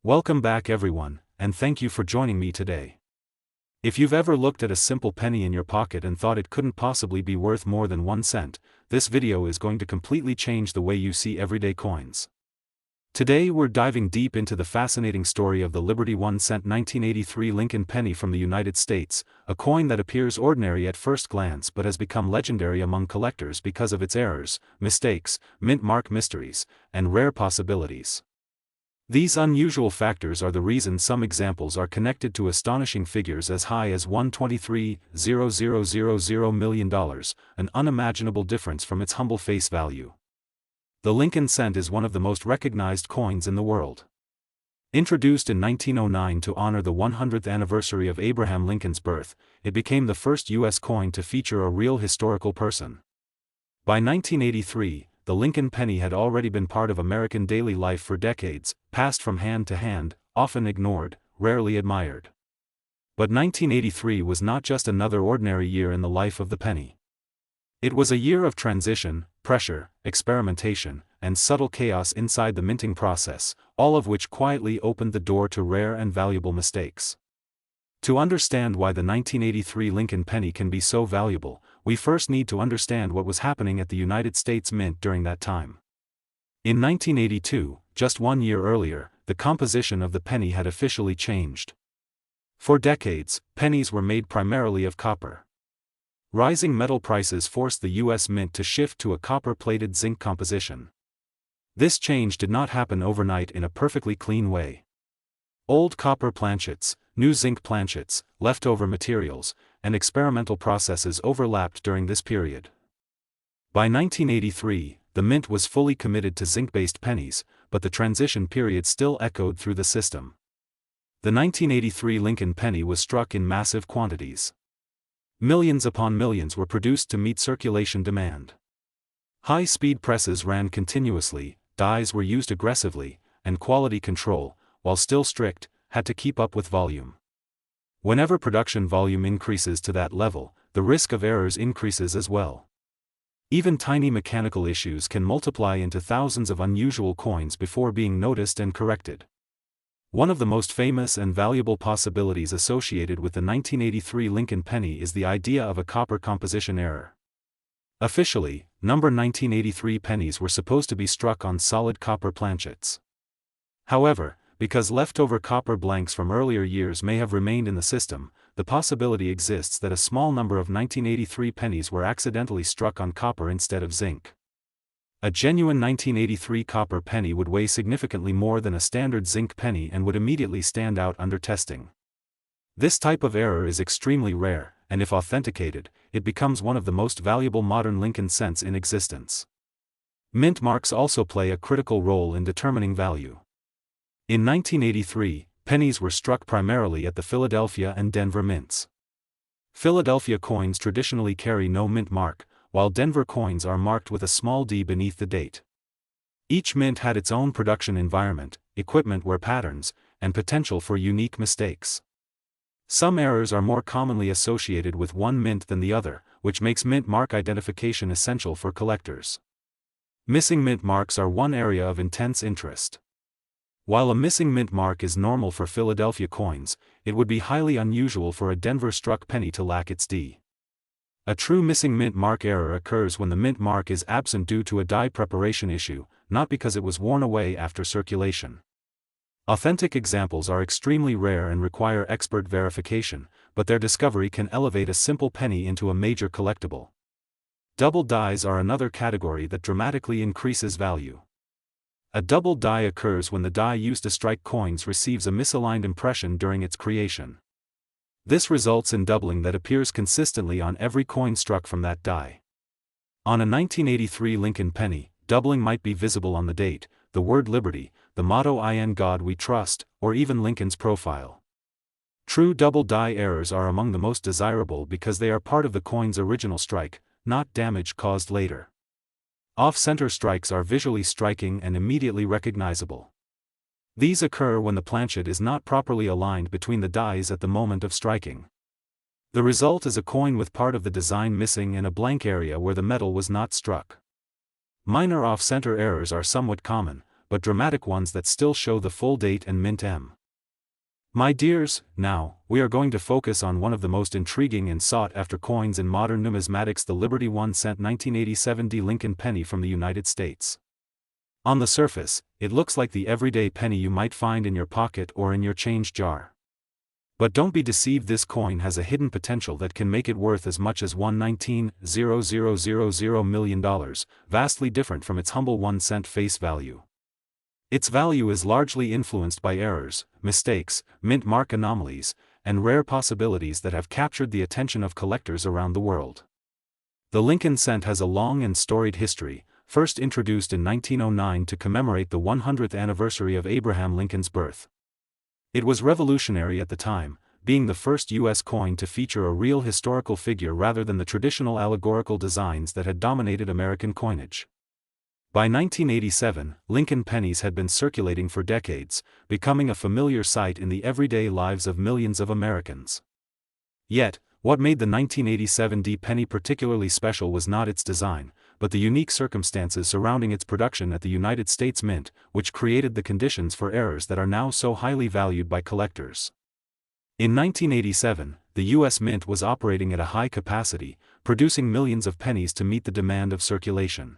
Welcome back everyone, and thank you for joining me today. If you've ever looked at a simple penny in your pocket and thought it couldn't possibly be worth more than 1 cent, this video is going to completely change the way you see everyday coins. Today we're diving deep into the fascinating story of the Liberty 1 cent 1983 Lincoln penny from the United States, a coin that appears ordinary at first glance but has become legendary among collectors because of its errors, mistakes, mint mark mysteries, and rare possibilities. These unusual factors are the reason some examples are connected to astonishing figures as high as $123,000 million, an unimaginable difference from its humble face value. The Lincoln cent is one of the most recognized coins in the world. Introduced in 1909 to honor the 100th anniversary of Abraham Lincoln's birth, it became the first U.S. coin to feature a real historical person. By 1983, the Lincoln penny had already been part of American daily life for decades, passed from hand to hand, often ignored, rarely admired. But 1983 was not just another ordinary year in the life of the penny. It was a year of transition, pressure, experimentation, and subtle chaos inside the minting process, all of which quietly opened the door to rare and valuable mistakes. To understand why the 1983 Lincoln penny can be so valuable, we first need to understand what was happening at the United States Mint during that time. In 1982, just 1 year earlier, the composition of the penny had officially changed. For decades, pennies were made primarily of copper. Rising metal prices forced the U.S. Mint to shift to a copper-plated zinc composition. This change did not happen overnight in a perfectly clean way. Old copper planchets, new zinc planchets, leftover materials, and experimental processes overlapped during this period. By 1983, the Mint was fully committed to zinc-based pennies, but the transition period still echoed through the system. The 1983 Lincoln penny was struck in massive quantities. Millions upon millions were produced to meet circulation demand. High-speed presses ran continuously, dies were used aggressively, and quality control, while still strict, had to keep up with volume. Whenever production volume increases to that level, the risk of errors increases as well. Even tiny mechanical issues can multiply into thousands of unusual coins before being noticed and corrected. One of the most famous and valuable possibilities associated with the 1983 Lincoln penny is the idea of a copper composition error. Officially, number 1983 pennies were supposed to be struck on solid copper planchets. However, because leftover copper blanks from earlier years may have remained in the system, the possibility exists that a small number of 1983 pennies were accidentally struck on copper instead of zinc. A genuine 1983 copper penny would weigh significantly more than a standard zinc penny and would immediately stand out under testing. This type of error is extremely rare, and if authenticated, it becomes one of the most valuable modern Lincoln cents in existence. Mint marks also play a critical role in determining value. In 1983, pennies were struck primarily at the Philadelphia and Denver mints. Philadelphia coins traditionally carry no mint mark, while Denver coins are marked with a small d beneath the date. Each mint had its own production environment, equipment where patterns, and potential for unique mistakes. Some errors are more commonly associated with one mint than the other, which makes mint mark identification essential for collectors. Missing mint marks are one area of intense interest. While a missing mint mark is normal for Philadelphia coins, it would be highly unusual for a Denver-struck penny to lack its D. A true missing mint mark error occurs when the mint mark is absent due to a die preparation issue, not because it was worn away after circulation. Authentic examples are extremely rare and require expert verification, but their discovery can elevate a simple penny into a major collectible. Double dies are another category that dramatically increases value. A double die occurs when the die used to strike coins receives a misaligned impression during its creation. This results in doubling that appears consistently on every coin struck from that die. On a 1983 Lincoln penny, doubling might be visible on the date, the word Liberty, the motto "In God We Trust," or even Lincoln's profile. True double die errors are among the most desirable because they are part of the coin's original strike, not damage caused later. Off-center strikes are visually striking and immediately recognizable. These occur when the planchet is not properly aligned between the dies at the moment of striking. The result is a coin with part of the design missing and a blank area where the metal was not struck. Minor off-center errors are somewhat common, but dramatic ones that still show the full date and mint M. My dears, now, we are going to focus on one of the most intriguing and sought-after coins in modern numismatics, the Liberty 1 cent 1987 D Lincoln penny from the United States. On the surface, it looks like the everyday penny you might find in your pocket or in your change jar. But don't be deceived, this coin has a hidden potential that can make it worth as much as $119,000 million, vastly different from its humble 1 cent face value. Its value is largely influenced by errors, mistakes, mint mark anomalies, and rare possibilities that have captured the attention of collectors around the world. The Lincoln cent has a long and storied history, first introduced in 1909 to commemorate the 100th anniversary of Abraham Lincoln's birth. It was revolutionary at the time, being the first U.S. coin to feature a real historical figure rather than the traditional allegorical designs that had dominated American coinage. By 1987, Lincoln pennies had been circulating for decades, becoming a familiar sight in the everyday lives of millions of Americans. Yet, what made the 1987 D penny particularly special was not its design, but the unique circumstances surrounding its production at the United States Mint, which created the conditions for errors that are now so highly valued by collectors. In 1987, the U.S. Mint was operating at a high capacity, producing millions of pennies to meet the demand of circulation.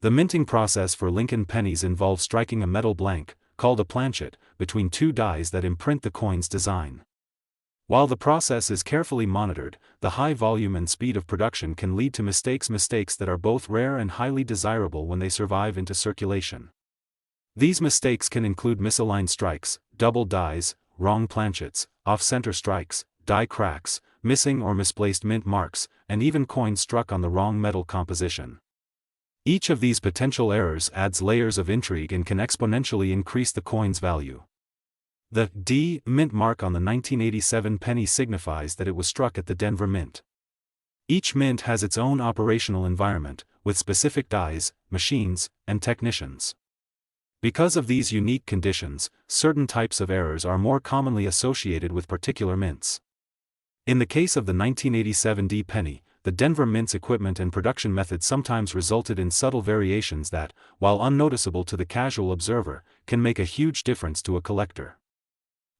The minting process for Lincoln pennies involves striking a metal blank, called a planchet, between two dies that imprint the coin's design. While the process is carefully monitored, the high volume and speed of production can lead to mistakes that are both rare and highly desirable when they survive into circulation. These mistakes can include misaligned strikes, double dies, wrong planchets, off-center strikes, die cracks, missing or misplaced mint marks, and even coins struck on the wrong metal composition. Each of these potential errors adds layers of intrigue and can exponentially increase the coin's value. The D mint mark on the 1987 penny signifies that it was struck at the Denver Mint. Each mint has its own operational environment, with specific dies, machines, and technicians. Because of these unique conditions, certain types of errors are more commonly associated with particular mints. In the case of the 1987 D penny, the Denver Mint's equipment and production methods sometimes resulted in subtle variations that, while unnoticeable to the casual observer, can make a huge difference to a collector.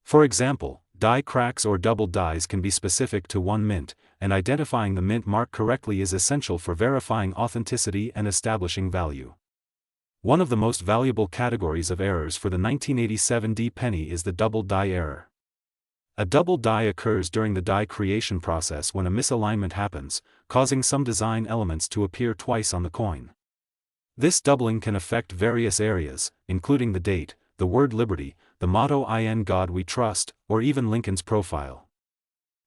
For example, die cracks or double dies can be specific to one mint, and identifying the mint mark correctly is essential for verifying authenticity and establishing value. One of the most valuable categories of errors for the 1987 D penny is the double die error. A double die occurs during the die creation process when a misalignment happens, causing some design elements to appear twice on the coin. This doubling can affect various areas, including the date, the word Liberty, the motto "In God We Trust," or even Lincoln's profile.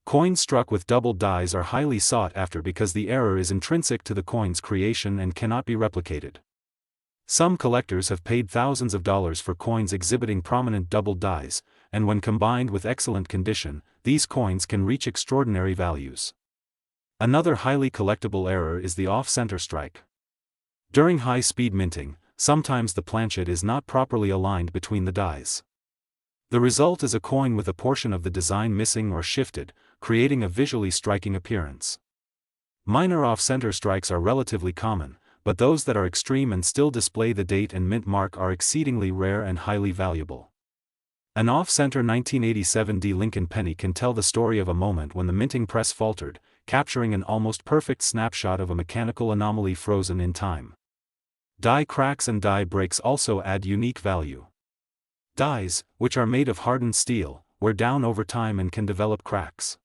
Coins struck with double dies are highly sought after because the error is intrinsic to the coin's creation and cannot be replicated. Some collectors have paid thousands of dollars for coins exhibiting prominent double dies, and when combined with excellent condition, these coins can reach extraordinary values. Another highly collectible error is the off-center strike. During high-speed minting, sometimes the planchet is not properly aligned between the dies. The result is a coin with a portion of the design missing or shifted, creating a visually striking appearance. Minor off-center strikes are relatively common, but those that are extreme and still display the date and mint mark are exceedingly rare and highly valuable. An off-center 1987 D Lincoln penny can tell the story of a moment when the minting press faltered, capturing an almost perfect snapshot of a mechanical anomaly frozen in time. Die cracks and die breaks also add unique value. Dies, which are made of hardened steel, wear down over time and can develop cracks.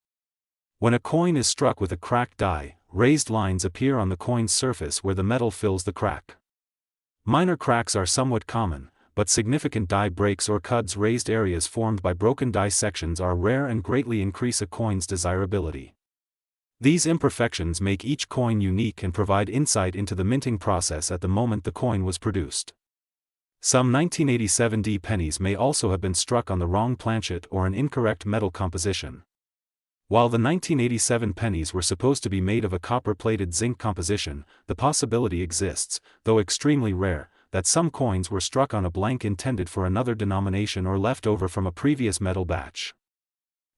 When a coin is struck with a cracked die, raised lines appear on the coin's surface where the metal fills the crack. Minor cracks are somewhat common, but significant die breaks or cuts, raised areas formed by broken die sections, are rare and greatly increase a coin's desirability. These imperfections make each coin unique and provide insight into the minting process at the moment the coin was produced. Some 1987 D pennies may also have been struck on the wrong planchet or an incorrect metal composition. While the 1987 pennies were supposed to be made of a copper-plated zinc composition, the possibility exists, though extremely rare, that some coins were struck on a blank intended for another denomination or left over from a previous metal batch.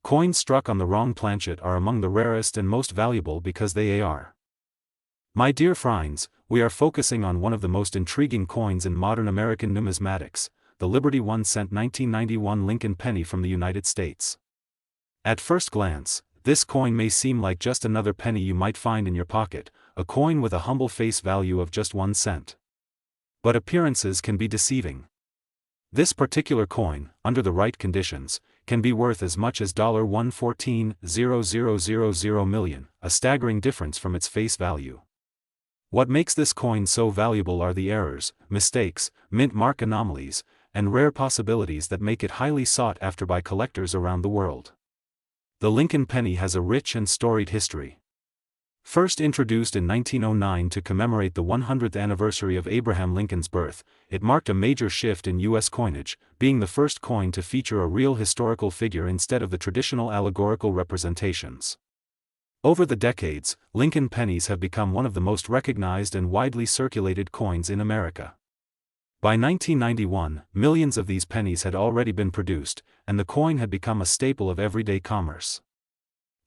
Coins struck on the wrong planchet are among the rarest and most valuable because they are My dear friends, we are focusing on one of the most intriguing coins in modern American numismatics, the Liberty 1-cent 1991 Lincoln penny from the United States. At first glance, this coin may seem like just another penny you might find in your pocket, a coin with a humble face value of just 1 cent. But appearances can be deceiving. This particular coin, under the right conditions, can be worth as much as $114,000 million, a staggering difference from its face value. What makes this coin so valuable are the errors, mistakes, mint mark anomalies, and rare possibilities that make it highly sought after by collectors around the world. The Lincoln penny has a rich and storied history. First introduced in 1909 to commemorate the 100th anniversary of Abraham Lincoln's birth, it marked a major shift in U.S. coinage, being the first coin to feature a real historical figure instead of the traditional allegorical representations. Over the decades, Lincoln pennies have become one of the most recognized and widely circulated coins in America. By 1991, millions of these pennies had already been produced, and the coin had become a staple of everyday commerce.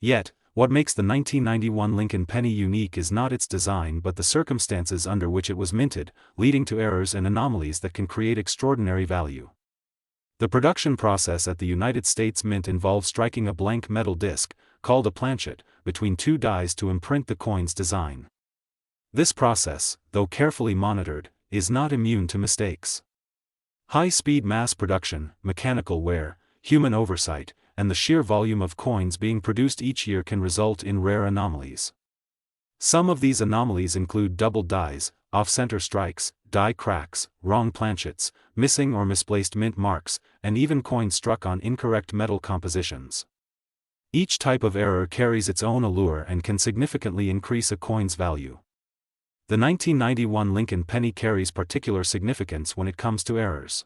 Yet, what makes the 1991 Lincoln penny unique is not its design but the circumstances under which it was minted, leading to errors and anomalies that can create extraordinary value. The production process at the United States Mint involves striking a blank metal disc, called a planchet, between two dies to imprint the coin's design. This process, though carefully monitored, is not immune to mistakes. High-speed mass production, mechanical wear, human oversight, and the sheer volume of coins being produced each year can result in rare anomalies. Some of these anomalies include doubled dies, off-center strikes, die cracks, wrong planchets, missing or misplaced mint marks, and even coins struck on incorrect metal compositions. Each type of error carries its own allure and can significantly increase a coin's value. The 1991 Lincoln penny carries particular significance when it comes to errors.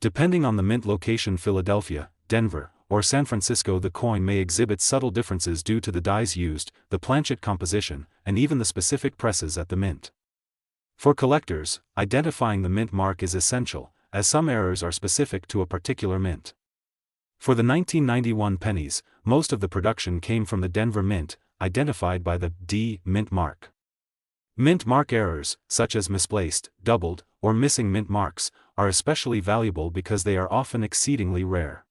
Depending on the mint location, Philadelphia, Denver, or San Francisco, the coin may exhibit subtle differences due to the dies used, the planchet composition, and even the specific presses at the mint. For collectors, identifying the mint mark is essential, as some errors are specific to a particular mint. For the 1991 pennies, most of the production came from the Denver Mint, identified by the D mint mark. Mint mark errors, such as misplaced, doubled, or missing mint marks, are especially valuable because they are often exceedingly rare.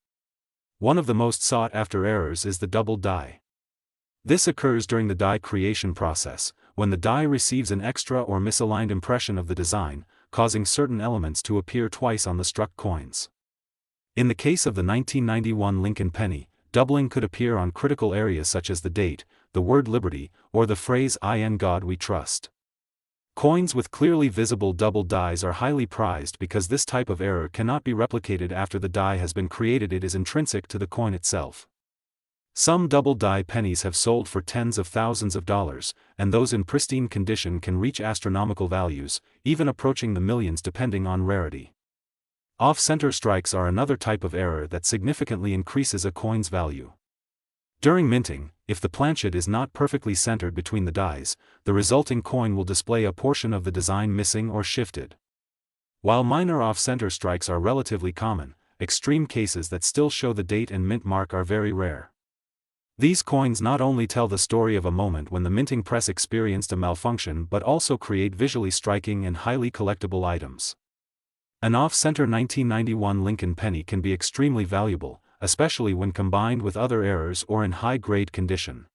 One of the most sought-after errors is the doubled die. This occurs during the die creation process, when the die receives an extra or misaligned impression of the design, causing certain elements to appear twice on the struck coins. In the case of the 1991 Lincoln penny, doubling could appear on critical areas such as the date, the word liberty, or the phrase "In God we trust." Coins with clearly visible double dies are highly prized because this type of error cannot be replicated after the die has been created. It is intrinsic to the coin itself. Some double die pennies have sold for tens of thousands of dollars, and those in pristine condition can reach astronomical values, even approaching the millions depending on rarity. Off-center strikes are another type of error that significantly increases a coin's value. During minting, if the planchet is not perfectly centered between the dies, the resulting coin will display a portion of the design missing or shifted. While minor off-center strikes are relatively common, extreme cases that still show the date and mint mark are very rare. These coins not only tell the story of a moment when the minting press experienced a malfunction but also create visually striking and highly collectible items. An off-center 1991 Lincoln penny can be extremely valuable, especially when combined with other errors or in high-grade condition.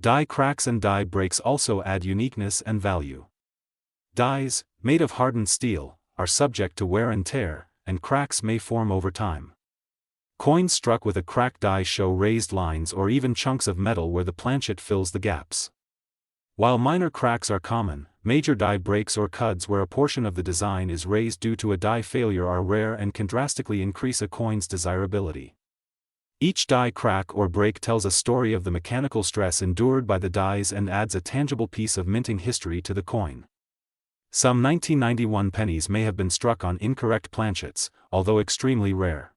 Die cracks and die breaks also add uniqueness and value. Dies, made of hardened steel, are subject to wear and tear, and cracks may form over time. Coins struck with a cracked die show raised lines or even chunks of metal where the planchet fills the gaps. While minor cracks are common, major die breaks or cuts where a portion of the design is raised due to a die failure are rare and can drastically increase a coin's desirability. Each die crack or break tells a story of the mechanical stress endured by the dies and adds a tangible piece of minting history to the coin. Some 1991 pennies may have been struck on incorrect planchets, although extremely rare.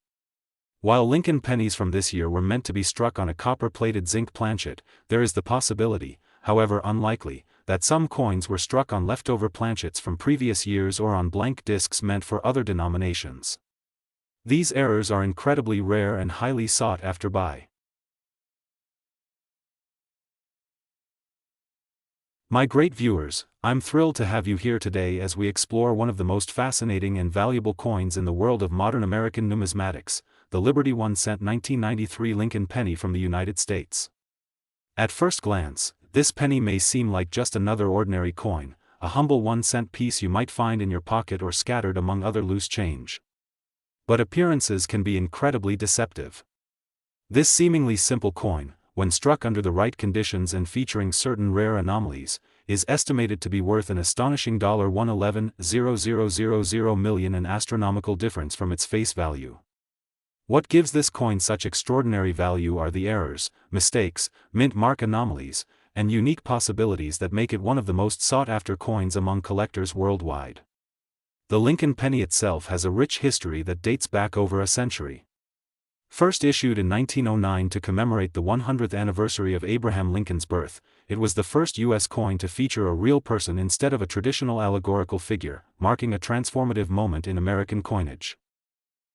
While Lincoln pennies from this year were meant to be struck on a copper-plated zinc planchet, there is the possibility, however unlikely, that some coins were struck on leftover planchets from previous years or on blank discs meant for other denominations. These errors are incredibly rare and highly sought after. My great viewers, I'm thrilled to have you here today as we explore one of the most fascinating and valuable coins in the world of modern American numismatics, the Liberty 1 cent 1993 Lincoln penny from the United States. At first glance, this penny may seem like just another ordinary coin, a humble 1-cent piece you might find in your pocket or scattered among other loose change. But appearances can be incredibly deceptive. This seemingly simple coin, when struck under the right conditions and featuring certain rare anomalies, is estimated to be worth an astonishing $111,000 million, an astronomical difference from its face value. What gives this coin such extraordinary value are the errors, mistakes, mint mark anomalies, and unique possibilities that make it one of the most sought-after coins among collectors worldwide. The Lincoln penny itself has a rich history that dates back over a century. First issued in 1909 to commemorate the 100th anniversary of Abraham Lincoln's birth, it was the first U.S. coin to feature a real person instead of a traditional allegorical figure, marking a transformative moment in American coinage.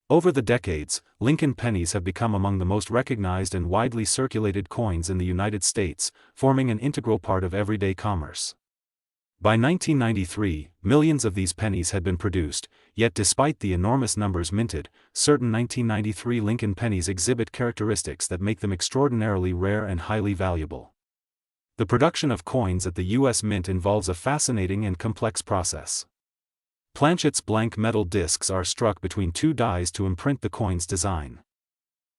Over the decades, Lincoln pennies have become among the most recognized and widely circulated coins in the United States, forming an integral part of everyday commerce. By 1993, millions of these pennies had been produced, yet despite the enormous numbers minted, certain 1993 Lincoln pennies exhibit characteristics that make them extraordinarily rare and highly valuable. The production of coins at the U.S. Mint involves a fascinating and complex process. Planchettes blank metal discs are struck between two dies to imprint the coin's design.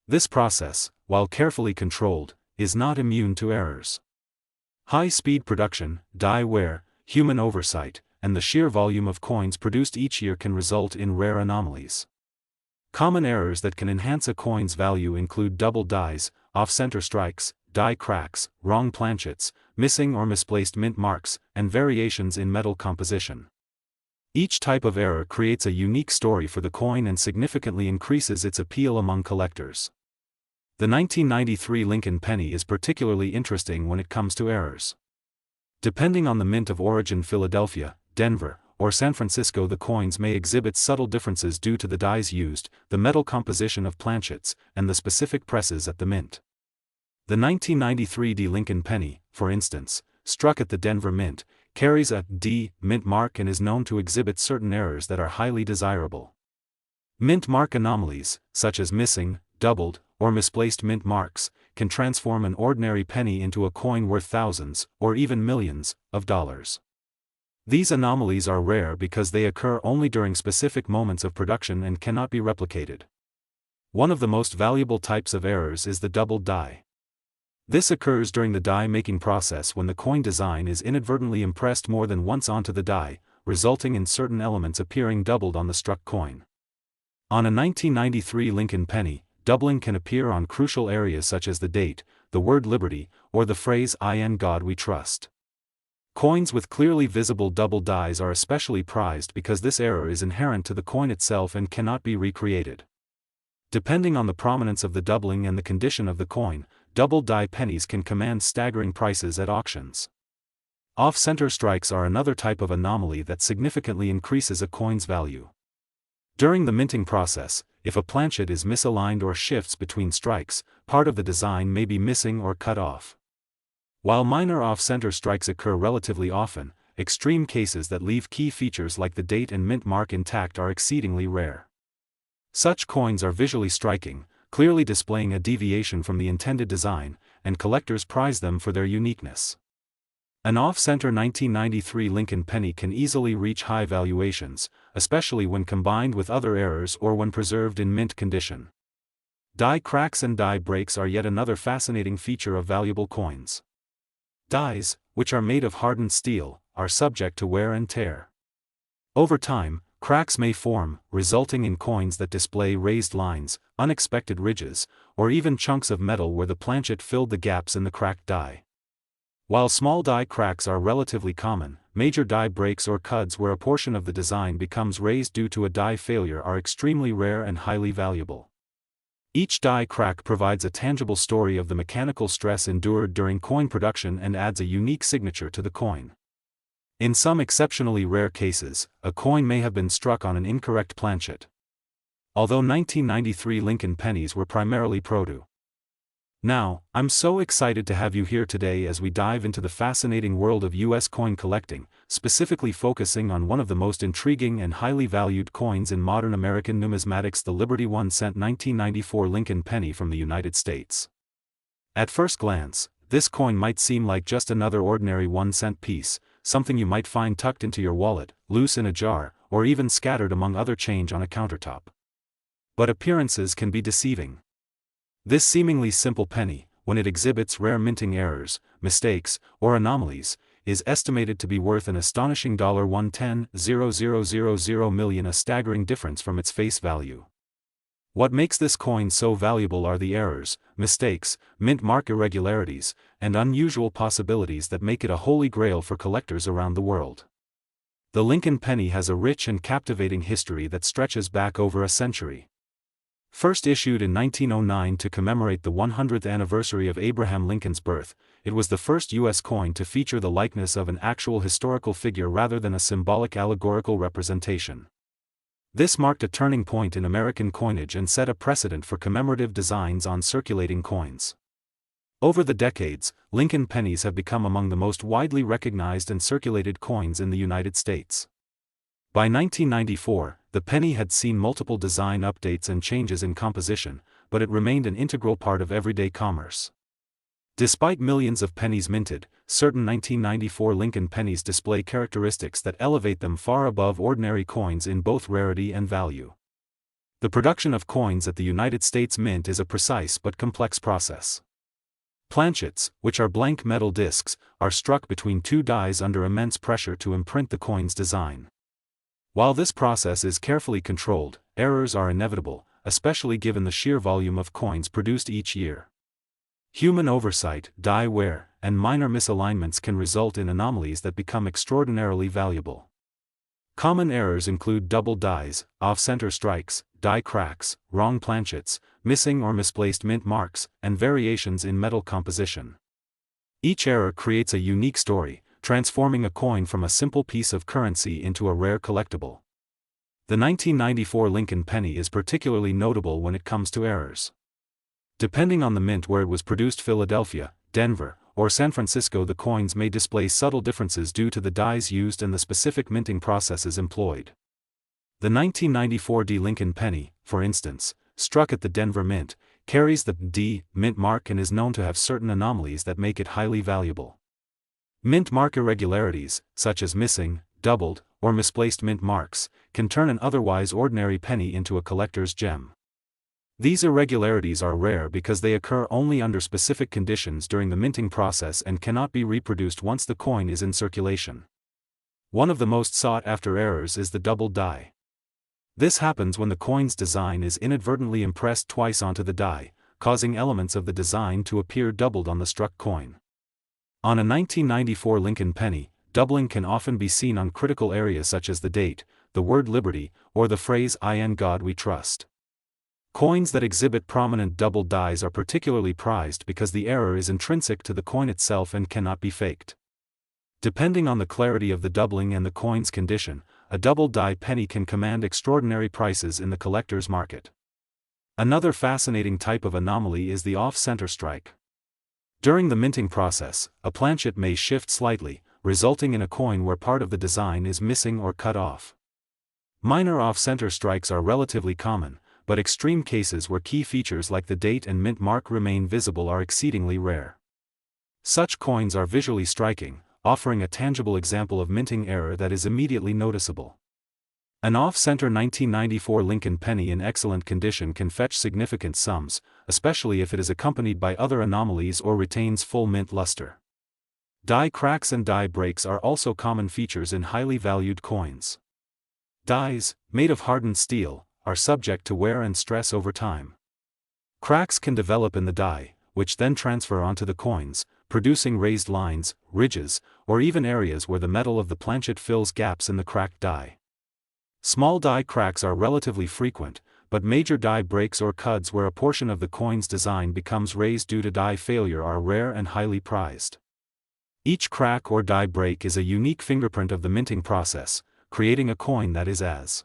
This process, while carefully controlled, is not immune to errors. High-speed production, die wear, human oversight, and the sheer volume of coins produced each year can result in rare anomalies. Common errors that can enhance a coin's value include double dies, off-center strikes, die cracks, wrong planchettes, missing or misplaced mint marks, and variations in metal composition. Each type of error creates a unique story for the coin and significantly increases its appeal among collectors. The 1993 Lincoln penny is particularly interesting when it comes to errors. Depending on the mint of origin, Philadelphia, Denver, or San Francisco, the coins may exhibit subtle differences due to the dies used, the metal composition of planchettes, and the specific presses at the mint. The 1993 D Lincoln penny, for instance, struck at the Denver Mint, carries a D mint mark and is known to exhibit certain errors that are highly desirable. Mint mark anomalies, such as missing, doubled, or misplaced mint marks, can transform an ordinary penny into a coin worth thousands, or even millions, of dollars. These anomalies are rare because they occur only during specific moments of production and cannot be replicated. One of the most valuable types of errors is the doubled die. This occurs during the die-making process when the coin design is inadvertently impressed more than once onto the die, resulting in certain elements appearing doubled on the struck coin. On a 1993 Lincoln penny, doubling can appear on crucial areas such as the date, the word liberty, or the phrase "In God we trust." Coins with clearly visible double dies are especially prized because this error is inherent to the coin itself and cannot be recreated. Depending on the prominence of the doubling and the condition of the coin, double die pennies can command staggering prices at auctions. Off-center strikes are another type of anomaly that significantly increases a coin's value. During the minting process, if a planchette is misaligned or shifts between strikes, part of the design may be missing or cut off. While minor off-center strikes occur relatively often, extreme cases that leave key features like the date and mint mark intact are exceedingly rare. Such coins are visually striking, clearly displaying a deviation from the intended design, and collectors prize them for their uniqueness. An off-center 1993 Lincoln penny can easily reach high valuations, especially when combined with other errors or when preserved in mint condition. Die cracks and die breaks are yet another fascinating feature of valuable coins. Dies, which are made of hardened steel, are subject to wear and tear. Over time, cracks may form, resulting in coins that display raised lines, unexpected ridges, or even chunks of metal where the planchette filled the gaps in the cracked die. While small die cracks are relatively common, major die breaks or cuts where a portion of the design becomes raised due to a die failure are extremely rare and highly valuable. Each die crack provides a tangible story of the mechanical stress endured during coin production and adds a unique signature to the coin. In some exceptionally rare cases, a coin may have been struck on an incorrect planchette. Although 1993 Lincoln pennies were primarily produce Now, I'm so excited to have you here today as we dive into the fascinating world of U.S. coin collecting, specifically focusing on one of the most intriguing and highly valued coins in modern American numismatics, the Liberty 1-cent 1994 Lincoln penny from the United States. At first glance, this coin might seem like just another ordinary 1-cent piece, something you might find tucked into your wallet, loose in a jar, or even scattered among other change on a countertop. But appearances can be deceiving. This seemingly simple penny, when it exhibits rare minting errors, mistakes, or anomalies, is estimated to be worth an astonishing $110,000 million, a staggering difference from its face value. What makes this coin so valuable are the errors, mistakes, mint mark irregularities, and unusual possibilities that make it a holy grail for collectors around the world. The Lincoln penny has a rich and captivating history that stretches back over a century. First issued in 1909 to commemorate the 100th anniversary of Abraham Lincoln's birth, it was the first U.S. coin to feature the likeness of an actual historical figure rather than a symbolic allegorical representation. This marked a turning point in American coinage and set a precedent for commemorative designs on circulating coins. Over the decades, Lincoln pennies have become among the most widely recognized and circulated coins in the United States. By 1994, the penny had seen multiple design updates and changes in composition, but it remained an integral part of everyday commerce. Despite millions of pennies minted, certain 1994 Lincoln pennies display characteristics that elevate them far above ordinary coins in both rarity and value. The production of coins at the United States Mint is a precise but complex process. Planchets, which are blank metal discs, are struck between two dies under immense pressure to imprint the coin's design. While this process is carefully controlled, errors are inevitable, especially given the sheer volume of coins produced each year. Human oversight, die wear, and minor misalignments can result in anomalies that become extraordinarily valuable. Common errors include double dies, off-center strikes, die cracks, wrong planchets, missing or misplaced mint marks, and variations in metal composition. Each error creates a unique story, transforming a coin from a simple piece of currency into a rare collectible. The 1994 Lincoln penny is particularly notable when it comes to errors. Depending on the mint where it was produced, Philadelphia, Denver, or San Francisco, the coins may display subtle differences due to the dies used and the specific minting processes employed. The 1994 D Lincoln penny, for instance, struck at the Denver Mint, carries the D mint mark and is known to have certain anomalies that make it highly valuable. Mint mark irregularities, such as missing, doubled, or misplaced mint marks, can turn an otherwise ordinary penny into a collector's gem. These irregularities are rare because they occur only under specific conditions during the minting process and cannot be reproduced once the coin is in circulation. One of the most sought-after errors is the doubled die. This happens when the coin's design is inadvertently impressed twice onto the die, causing elements of the design to appear doubled on the struck coin. On a 1994 Lincoln penny, doubling can often be seen on critical areas such as the date, the word liberty, or the phrase "In God We Trust." Coins that exhibit prominent doubled dies are particularly prized because the error is intrinsic to the coin itself and cannot be faked. Depending on the clarity of the doubling and the coin's condition, a double die penny can command extraordinary prices in the collector's market. Another fascinating type of anomaly is the off-center strike. During the minting process, a planchet may shift slightly, resulting in a coin where part of the design is missing or cut off. Minor off-center strikes are relatively common, but extreme cases where key features like the date and mint mark remain visible are exceedingly rare. Such coins are visually striking, offering a tangible example of minting error that is immediately noticeable. An off-center 1994 Lincoln penny in excellent condition can fetch significant sums, especially if it is accompanied by other anomalies or retains full mint luster. Die cracks and die breaks are also common features in highly valued coins. Dies, made of hardened steel, are subject to wear and stress over time. Cracks can develop in the die, which then transfer onto the coins, producing raised lines, ridges, or even areas where the metal of the planchet fills gaps in the cracked die. Small die cracks are relatively frequent, but major die breaks or cuds where a portion of the coin's design becomes raised due to die failure are rare and highly prized. Each crack or die break is a unique fingerprint of the minting process, creating a coin that is as